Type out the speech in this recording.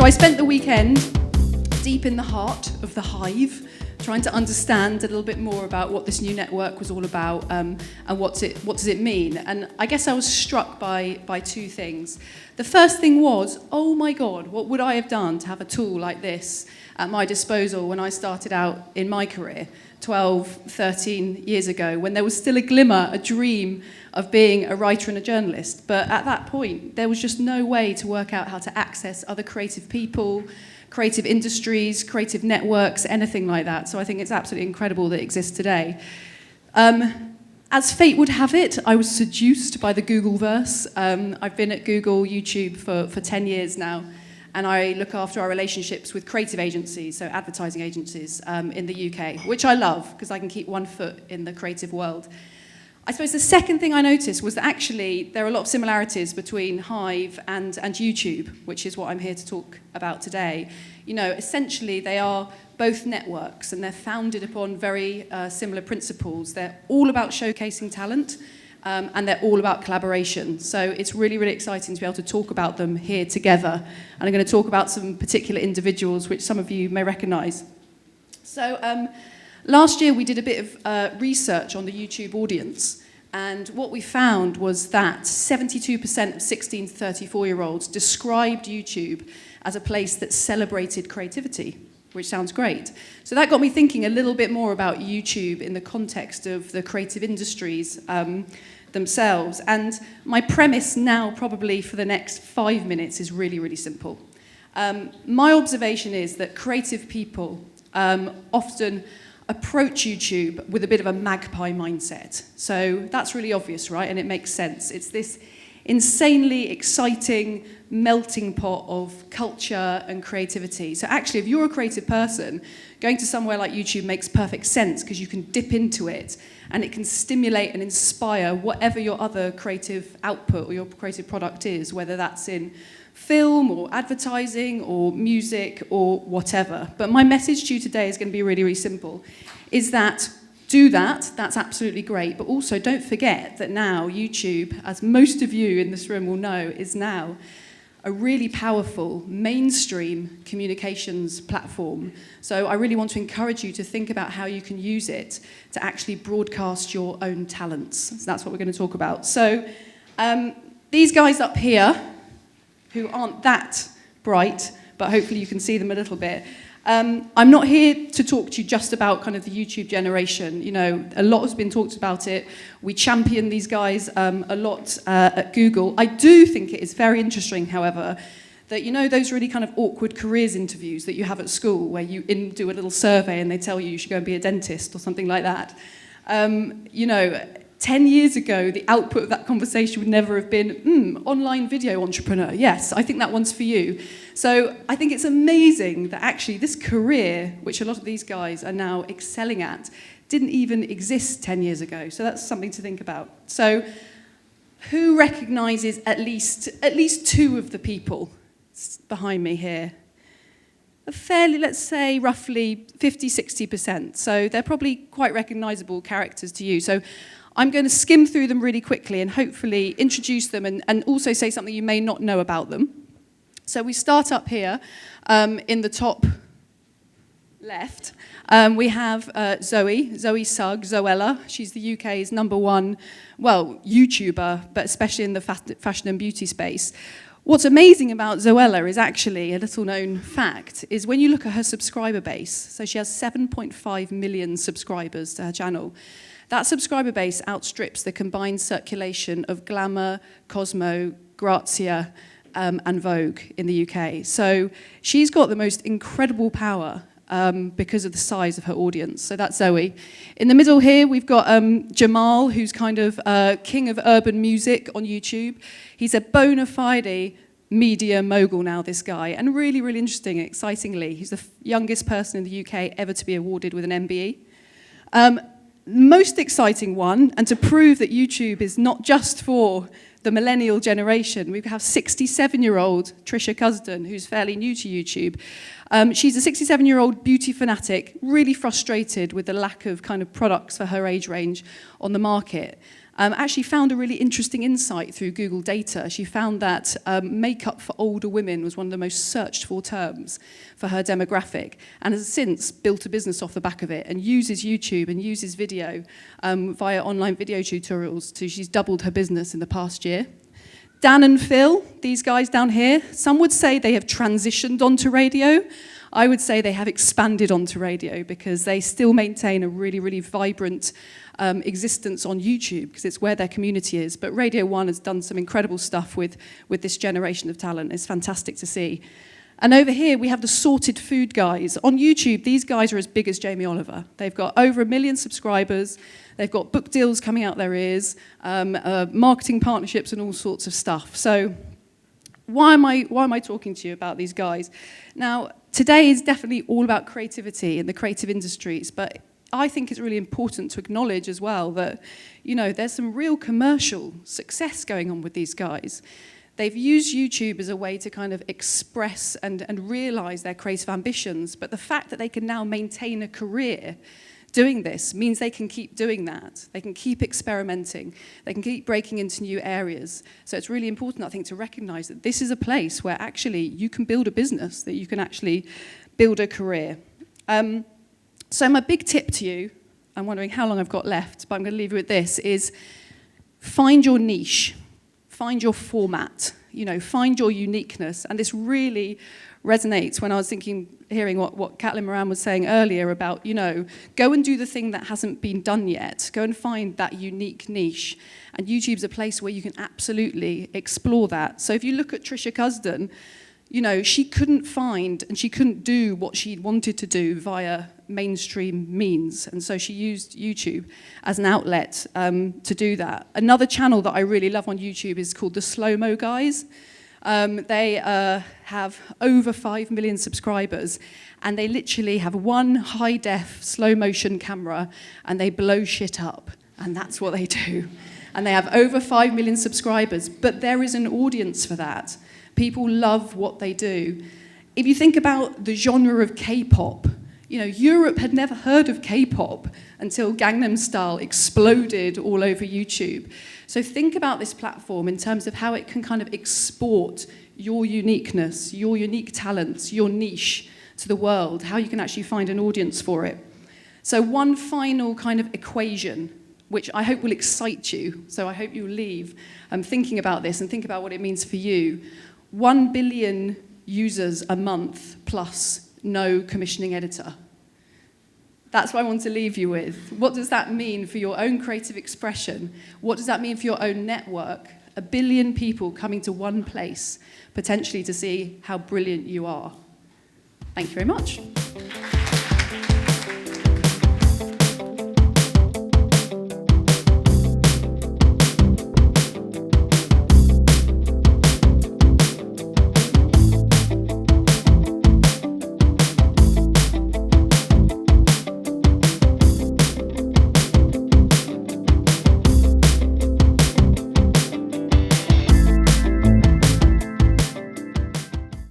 So I spent the weekend deep in the heart of the Hiive, trying to understand a little bit more about what this new network was all about, and what does it mean. And I guess I was struck by two things. The first thing was, oh my God, what would I have done to have a tool like this at my disposal when I started out in my career 12, 13 years ago, when there was still a glimmer, a dream of being a writer and a journalist. But at that point, there was just no way to work out how to access other creative people, creative industries, creative networks, anything like that. So I think it's absolutely incredible that it exists today. As fate would have it, I was seduced by the Googleverse. I've been at Google YouTube for 10 years now, and I look after our relationships with creative agencies, so advertising agencies in the UK, which I love because I can keep one foot in the creative world. I suppose the second thing I noticed was that actually there are a lot of similarities between Hiive and YouTube, which is what I'm here to talk about today. You know, essentially they are both networks and they're founded upon very similar principles. They're all about showcasing talent and they're all about collaboration. So it's really, really exciting to be able to talk about them here together. And I'm going to talk about some particular individuals which some of you may recognize. So last year we did a bit of research on the YouTube audience, and what we found was that 72% of 16 to 34-year-olds described YouTube as a place that celebrated creativity, which sounds great. So that got me thinking a little bit more about YouTube in the context of the creative industries themselves. And my premise now, probably for the next 5 minutes, is really, really simple. My observation is that creative people often approach YouTube with a bit of a magpie mindset. So that's really obvious, right? And it makes sense. It's this insanely exciting melting pot of culture and creativity. So actually, if you're a creative person, going to somewhere like YouTube makes perfect sense because you can dip into it and it can stimulate and inspire whatever your other creative output or your creative product is, whether that's in film or advertising or music or whatever. But my message to you today is going to be really, really simple, is that do that, that's absolutely great, but also don't forget that now YouTube, as most of you in this room will know, is now a really powerful mainstream communications platform. So I really want to encourage you to think about how you can use it to actually broadcast your own talents. So that's what we're going to talk about. So these guys up here, who aren't that bright, but hopefully you can see them a little bit. I'm not here to talk to you just about kind of the YouTube generation. You know, a lot has been talked about it. We champion these guys a lot at Google. I do think it is very interesting, however, that, you know, those really kind of awkward careers interviews that you have at school where you do a little survey and they tell you should go and be a dentist or something like that. You know, 10 years ago, the output of that conversation would never have been, online video entrepreneur. Yes, I think that one's for you. So I think it's amazing that actually this career, which a lot of these guys are now excelling at, didn't even exist 10 years ago. So that's something to think about. So who recognizes at least two of the people behind me here? A fairly, let's say, roughly 50, 60%. So they're probably quite recognizable characters to you. So I'm going to skim through them really quickly and hopefully introduce them and also say something you may not know about them. So we start up here in the top left. We have Zoe Sugg, Zoella. She's the UK's #1, well, YouTuber, but especially in the fashion and beauty space. What's amazing about Zoella is actually a little known fact, is when you look at her subscriber base, so she has 7.5 million subscribers to her channel. That subscriber base outstrips the combined circulation of Glamour, Cosmo, Grazia, and Vogue in the UK. So she's got the most incredible power because of the size of her audience. So that's Zoe. In the middle here, we've got Jamal, who's kind of king of urban music on YouTube. He's a bona fide media mogul now, this guy, and really, really interesting, excitingly, he's the youngest person in the UK ever to be awarded with an MBE. Most exciting one, and to prove that YouTube is not just for the millennial generation, we have 67-year-old Trisha Cusden, who's fairly new to YouTube. She's a 67-year-old beauty fanatic, really frustrated with the lack of kind of products for her age range on the market. Actually found a really interesting insight through Google data. She found that makeup for older women was one of the most searched for terms for her demographic, and has since built a business off the back of it and uses YouTube and uses video via online video tutorials. She's doubled her business in the past year. Dan and Phil, these guys down here, some would say they have transitioned onto radio. I would say they have expanded onto radio because they still maintain a really, really vibrant existence on YouTube because it's where their community is. But Radio 1 has done some incredible stuff with this generation of talent. It's fantastic to see. And over here, we have the Sorted Food guys. On YouTube, these guys are as big as Jamie Oliver. They've got over 1 million subscribers. They've got book deals coming out their ears, marketing partnerships and all sorts of stuff. So why am I talking to you about these guys? Now, today is definitely all about creativity in the creative industries, but I think it's really important to acknowledge as well that, you know, there's some real commercial success going on with these guys. They've used YouTube as a way to kind of express and realize their creative ambitions, but the fact that they can now maintain a career doing this means they can keep doing that. They can keep experimenting. They can keep breaking into new areas. So it's really important, I think, to recognize that this is a place where actually you can build a business, that you can actually build a career. So my big tip to you, I'm wondering how long I've got left, but I'm going to leave you with this, is find your niche, find your format, you know, find your uniqueness. And this really resonates when I was hearing what Caitlin Moran was saying earlier about, you know, go and do the thing that hasn't been done yet. Go and find that unique niche. And YouTube's a place where you can absolutely explore that. So if you look at Trisha Cusden, you know, she couldn't find and she couldn't do what she wanted to do via mainstream means. And so she used YouTube as an outlet to do that. Another channel that I really love on YouTube is called the Slow-Mo Guys. They have over 5 million subscribers, and they literally have one high-def slow-motion camera, and they blow shit up, and that's what they do. And they have over 5 million subscribers, but there is an audience for that. People love what they do. If you think about the genre of K-pop, you know, Europe had never heard of K-pop until Gangnam Style exploded all over YouTube. So think about this platform in terms of how it can kind of export your uniqueness, your unique talents, your niche to the world, how you can actually find an audience for it. So one final kind of equation, which I hope will excite you, so I hope you'll leave thinking about this and think about what it means for you. 1 billion users a month plus no commissioning editor. That's what I want to leave you with. What does that mean for your own creative expression? What does that mean for your own network? 1 billion people coming to one place, potentially to see how brilliant you are. Thank you very much.